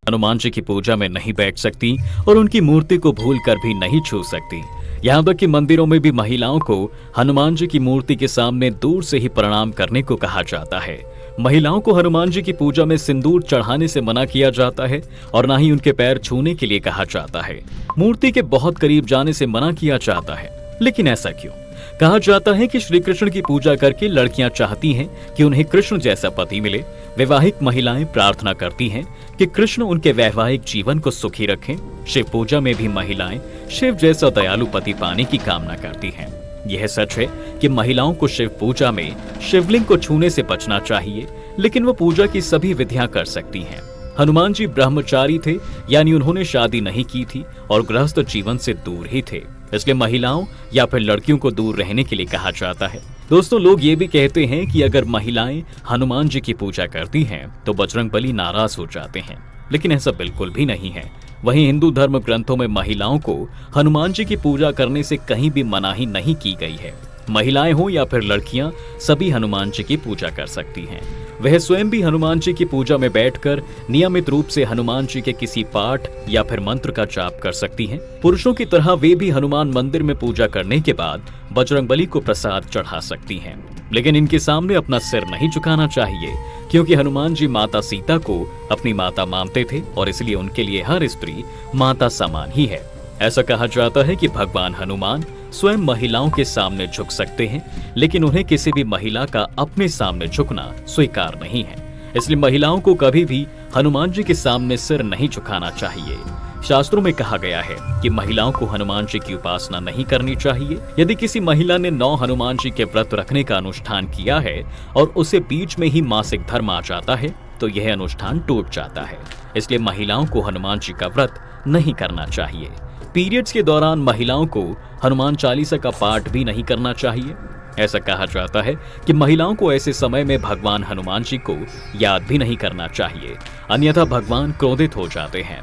हनुमान जी की पूजा में नहीं बैठ सकती और उनकी मूर्ति को भूल कर भी नहीं छू सकती। यहाँ तक कि मंदिरों में भी महिलाओं को हनुमान जी की मूर्ति के सामने दूर से ही प्रणाम करने को कहा जाता है। महिलाओं को हनुमान जी की पूजा में सिंदूर चढ़ाने से मना किया जाता है और ना ही उनके पैर छूने के लिए कहा जाता है। मूर्ति के बहुत करीब जाने से मना किया जाता है। लेकिन ऐसा क्यों? कहा जाता है कि श्री कृष्ण की पूजा करके लड़कियां चाहती हैं कि उन्हें कृष्ण जैसा पति मिले। वैवाहिक महिलाएं प्रार्थना करती हैं कि कृष्ण उनके वैवाहिक जीवन को सुखी रखें। शिव पूजा में भी महिलाएं शिव जैसा दयालु पति पाने की कामना करती हैं। यह सच है कि महिलाओं को शिव पूजा में शिवलिंग को छूने से बचना चाहिए, लेकिन वो पूजा की सभी विधियां कर सकती हैं। हनुमान जी ब्रह्मचारी थे, यानी उन्होंने शादी नहीं की थी और गृहस्थ जीवन से दूर ही थे, इसलिए महिलाओं या फिर लड़कियों को दूर रहने के लिए कहा जाता है। दोस्तों, लोग ये भी कहते हैं कि अगर महिलाएं हनुमान जी की पूजा करती हैं तो बजरंगबली नाराज हो जाते हैं, लेकिन ऐसा बिल्कुल भी नहीं है। वहीं हिंदू धर्म ग्रंथों में महिलाओं को हनुमान जी की पूजा करने से कहीं भी मनाही नहीं की गई है। महिलाएं हो या फिर लड़कियां, सभी हनुमान जी की पूजा कर सकती हैं। वह स्वयं भी हनुमान जी की पूजा में बैठकर नियमित रूप से हनुमान जी के किसी पाठ या फिर मंत्र का जाप कर सकती हैं। पुरुषों की तरह वे भी हनुमान मंदिर में पूजा करने के बाद बजरंगबली को प्रसाद चढ़ा सकती हैं, लेकिन इनके सामने अपना सिर नहीं झुकाना चाहिए, क्योंकि हनुमान जी माता सीता को अपनी माता मानते थे और इसलिए उनके लिए हर स्त्री माता समान ही है। ऐसा कहा जाता है कि भगवान हनुमान स्वयं महिलाओं के सामने झुक सकते हैं, लेकिन उन्हें किसी भी महिला का अपने सामने झुकना स्वीकार नहीं है। इसलिए महिलाओं को कभी भी हनुमान जी के सामने सिर नहीं झुकाना चाहिए। शास्त्रों में कहा गया है कि महिलाओं को हनुमान जी की उपासना नहीं करनी चाहिए। यदि किसी महिला ने 9 हनुमान जी के व्रत रखने का अनुष्ठान किया है और उसे बीच में ही मासिक धर्म आ जाता है तो यह अनुष्ठान टूट जाता है। इसलिए महिलाओं को हनुमान जी का व्रत नहीं करना चाहिए। पीरियड्स के दौरान महिलाओं को हनुमान चालीसा का पाठ भी नहीं करना चाहिए। ऐसा कहा जाता है कि महिलाओं को ऐसे समय में भगवान हनुमान जी को याद भी नहीं करना चाहिए, अन्यथा भगवान क्रोधित हो जाते हैं।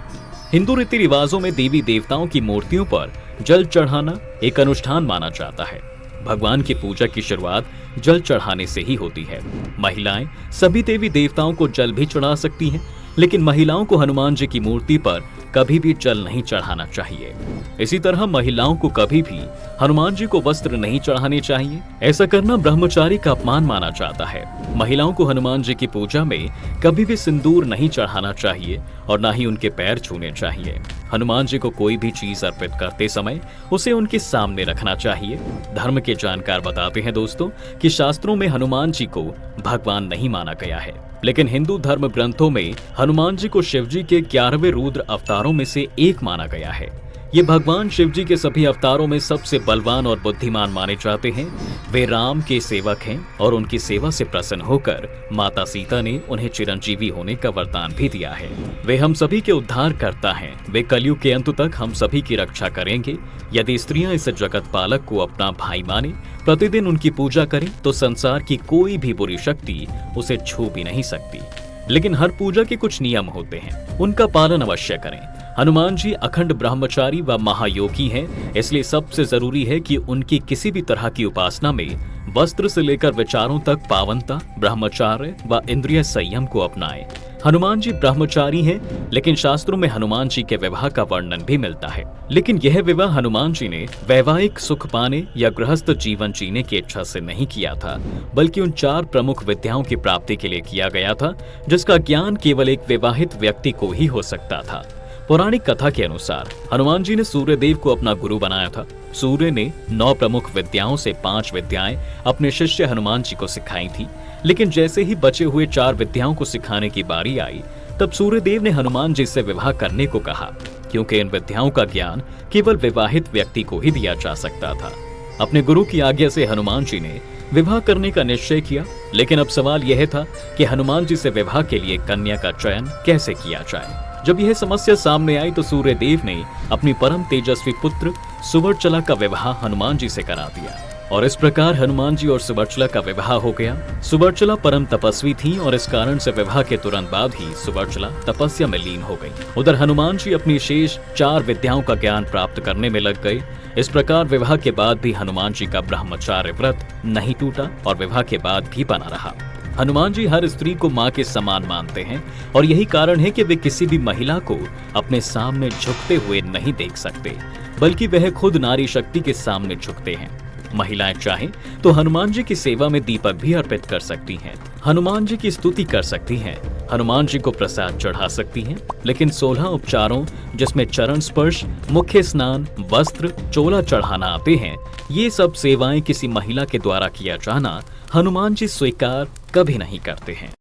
हिंदू रीति रिवाजों में देवी देवताओं की मूर्तियों पर जल चढ़ाना एक अनुष्ठान माना जाता है। भगवान की पूजा की शुरुआत जल चढ़ाने से ही होती है। महिलाएं सभी देवी देवताओं को जल भी चढ़ा सकती हैं, लेकिन महिलाओं को हनुमान जी की मूर्ति पर कभी भी जल नहीं चढ़ाना चाहिए। इसी तरह महिलाओं को कभी भी हनुमान जी को वस्त्र नहीं चढ़ाने चाहिए। ऐसा करना ब्रह्मचारी का अपमान माना जाता है। महिलाओं को हनुमान जी की पूजा में कभी भी सिंदूर नहीं चढ़ाना चाहिए और ना ही उनके पैर छूने चाहिए। हनुमान जी को कोई भी चीज अर्पित करते समय उसे उनके सामने रखना चाहिए। धर्म के जानकार बताते हैं दोस्तों कि शास्त्रों में हनुमान जी को भगवान नहीं माना गया है, लेकिन हिंदू धर्म ग्रंथों में हनुमान जी को शिव जी के 11वें रुद्र अवतारों में से एक माना गया है। ये भगवान शिव जी के सभी अवतारों में सबसे बलवान और बुद्धिमान माने जाते हैं। वे राम के सेवक हैं और उनकी सेवा से प्रसन्न होकर माता सीता ने उन्हें चिरंजीवी होने का वरदान भी दिया है। वे हम सभी के उद्धार करता हैं। वे कलयुग के अंत तक हम सभी की रक्षा करेंगे। यदि स्त्रियां इस जगत पालक को अपना भाई माने, प्रतिदिन उनकी पूजा करें, तो संसार की कोई भी बुरी शक्ति उसे छू भी नहीं सकती। लेकिन हर पूजा के कुछ नियम होते हैं, उनका पालन अवश्य करें। हनुमान जी अखंड ब्रह्मचारी व महायोगी हैं, इसलिए सबसे जरूरी है कि उनकी किसी भी तरह की उपासना में वस्त्र से लेकर विचारों तक पावनता, ब्रह्मचार्य व इंद्रिय संयम को अपनाएं। हनुमान जी ब्रह्मचारी हैं, लेकिन शास्त्रों में हनुमान जी के विवाह का वर्णन भी मिलता है। लेकिन यह विवाह हनुमान जी ने वैवाहिक सुख पाने या गृहस्थ जीवन जीने की इच्छा से नहीं किया था, बल्कि उन 4 प्रमुख विद्याओं की प्राप्ति के लिए किया गया था, जिसका ज्ञान केवल एक विवाहित व्यक्ति को ही हो सकता था। पौराणिक कथा के अनुसार हनुमान जी ने सूर्य देव को अपना गुरु बनाया था। सूर्य ने 9 प्रमुख विद्याओं से 5 विद्याएं अपने शिष्य हनुमान जी को सिखाई थी, लेकिन जैसे ही बचे हुए 4 विद्याओं को सिखाने की बारी आई, तब सूर्य देव ने हनुमान जी से विवाह करने को कहा, क्योंकि इन विद्याओं का ज्ञान केवल विवाहित व्यक्ति को ही दिया जा सकता था। अपने गुरु की आज्ञा से हनुमान जी ने विवाह करने का निश्चय किया, लेकिन अब सवाल यह था कि हनुमान जी से विवाह के लिए कन्या का चयन कैसे किया जाए। जब यह समस्या सामने आई तो सूर्य देव ने अपनी परम तेजस्वी पुत्र सुवर्चला का विवाह हनुमान जी से करा दिया और इस प्रकार हनुमान जी और सुवर्चला का विवाह हो गया। सुवर्चला परम तपस्वी थी और इस कारण से विवाह के तुरंत बाद ही सुवर्चला तपस्या में लीन हो गई। उधर हनुमान जी अपनी शेष 4 विद्याओं का ज्ञान प्राप्त करने में लग गए। इस प्रकार विवाह के बाद भी हनुमान जी का ब्रह्मचार्य व्रत नहीं टूटा और विवाह के बाद भी बना रहा। हनुमान जी हर स्त्री को माँ के समान मानते हैं और यही कारण है कि वे किसी भी महिला को अपने सामने झुकते हुए नहीं देख सकते, बल्कि वह खुद नारी शक्ति के सामने झुकते हैं। महिलाएं चाहें तो हनुमान जी की सेवा में दीपक भी अर्पित कर सकती हैं, हनुमान जी की स्तुति कर सकती हैं, हनुमान जी को प्रसाद चढ़ा सकती हैं, लेकिन 16 उपचारों जिसमें चरण स्पर्श, मुख्य स्नान, वस्त्र, चोला चढ़ाना आते हैं, ये सब सेवाएं किसी महिला के द्वारा किया जाना हनुमान जी स्वीकार कभी नहीं करते हैं।